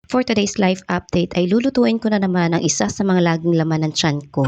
For today's life update ay lulutuin ko na naman ang isa sa mga laging laman ng tiyan ko.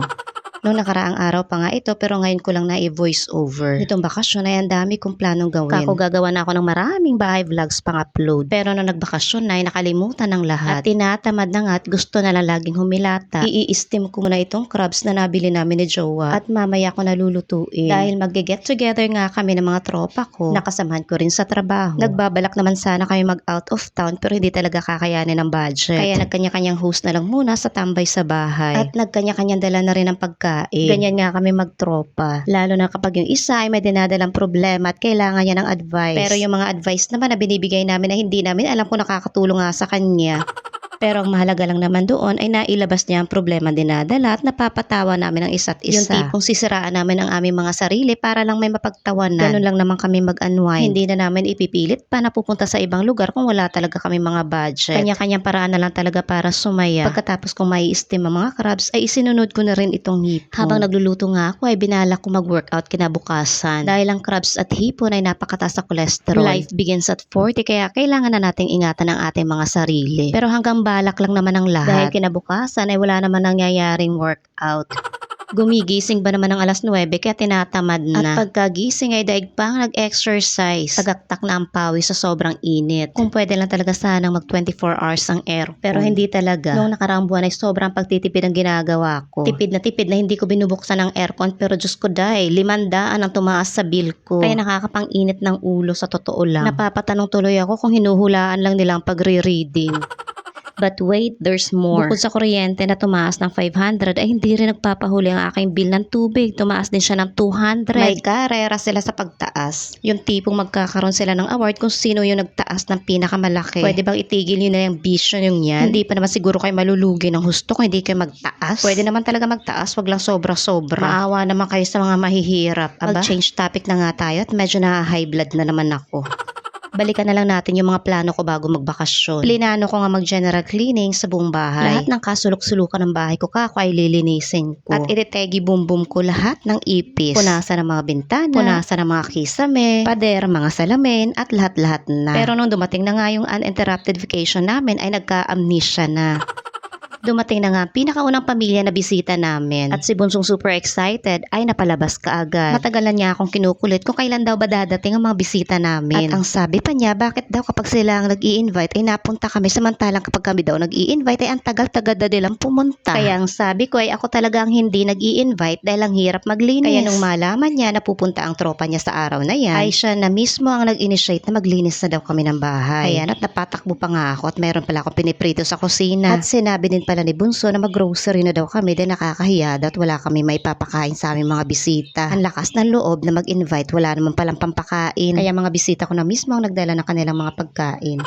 Noong nakaraang araw pa nga ito pero ngayon ko lang na-voice over. Nitong bakasyon ay ang dami kong planong gawin. Kako gagawa na ako ng maraming bahay vlogs pang upload. Pero nung nagbakasyon na ay nakalimutan ng lahat. At tinatamad na nga at gusto na lang laging humilata. I-steam ko muna itong crabs na nabili namin ni Jowa. At mamaya ko nalulutuin. Dahil mag-get together nga kami ng mga tropa ko. Nakasamahan ko rin sa trabaho. Nagbabalak naman sana kami mag out of town pero hindi talaga kakayanin ng budget. Kaya nagkanya-kanyang host na lang muna sa tambay sa bahay. At nagkanya-kanyang dala na rin ang pagkain. Ganyan nga kami magtropa. Lalo na kapag yung isa ay may dinadalang problema at kailangan niya ng advice. Pero yung mga advice naman na binibigay namin na hindi namin alam kung nakakatulong nga sa kanya. Pero ang mahalaga lang naman doon ay nailabas niya ang problema dinadala at napapatawa namin ang isa't isa. Yung tipong sisiraan namin ang aming mga sarili para lang may mapagtawanan. Ganun lang naman kami mag-unwind. Hindi na namin ipipilit pa na pupunta sa ibang lugar kung wala talaga kami mga budget. Kanya-kanyang paraan na lang talaga para sumaya. Pagkatapos kong mai-steam ang mga crabs ay isinunod ko na rin itong hipon. Habang nagluluto nga ako ay binalak ko mag-workout kinabukasan. Dahil ang crabs at hipon ay napakataas sa cholesterol. Life begins at 40 kaya kailangan na nating ingatan ang ating mga sarili. Pero hanggang balak lang naman ang lahat. Dahil kinabukasan ay wala naman nangyayaring workout. Gumigising ba naman ng alas 9 kaya tinatamad na. At pagkagising ay daig pang nag-exercise. Tagaktak na ang pawis sa sobrang init. Kung pwede lang talaga sanang mag 24 hours ang air. Pero hindi talaga. Noong nakaraang buwan ay sobrang pagtitipid ang ginagawa ko. Tipid na hindi ko binubuksan ang aircon pero Diyos ko dahil 500 ang tumaas sa bill ko. Kaya nakakapang-init ng ulo sa totoo lang. Napapatanong tuloy ako kung hinuhulaan lang nilang pagre-reading. But wait, there's more. Bukod sa kuryente na tumaas ng 500 ay hindi rin nagpapahuli ang aking bill ng tubig. Tumaas din siya ng 200. May karera sila sa pagtaas. Yung tipong magkakaroon sila ng award kung sino yung nagtaas ng pinakamalaki. Pwede bang itigil yun na yung vision yung yan? Hindi pa naman siguro kayo malulugi ng husto kung hindi kayo magtaas. Pwede naman talaga magtaas, wag lang sobra-sobra. Maawa naman kayo sa mga mahihirap. Mag-change topic na nga tayo at medyo na-high blood na naman ako. Balikan na lang natin yung mga plano ko bago magbakasyon. Plinano ko nga mag-general cleaning sa buong bahay. Lahat ng kasulok-sulukan ng bahay ko kako ay lilinisin ko. At itetegi bumbum ko lahat ng ipis. Punasan ng mga bintana, punasan ng mga kisame, pader, mga salamin, at lahat-lahat na. Pero nung dumating na nga yung uninterrupted vacation namin ay nagka-amnesia na. Dumating na nga pinakaunang pamilya na bisita namin. At si Bunsong super excited ay napalabas kaagad. Matagalan niya akong kinukulit kung kailan daw ba dadating ang mga bisita namin. At ang sabi pa niya, bakit daw kapag sila ang nag-i-invite ay napunta kami samantalang kapag kami daw nag-i-invite ay ang tagal-tagal na nilang pumunta. Kaya ang sabi ko ay ako talaga ang hindi nag-i-invite dahil ang hirap maglinis. Kaya nung malaman niya na pupunta ang tropa niya sa araw na yan, ay siya na mismo ang nag-initiate na maglinis na daw kami ng bahay. Ayan, at napatakbo pa nga ako at meron pala akong piniprito sa kusina. At sinabi din pala ni Bunso na mag-grocery na daw kami dahil nakakahiya at wala kami may papakain sa aming mga bisita. Ang lakas ng loob na mag-invite, wala naman palang pampakain. Kaya mga bisita ko na mismo ang nagdala ng kanilang mga pagkain.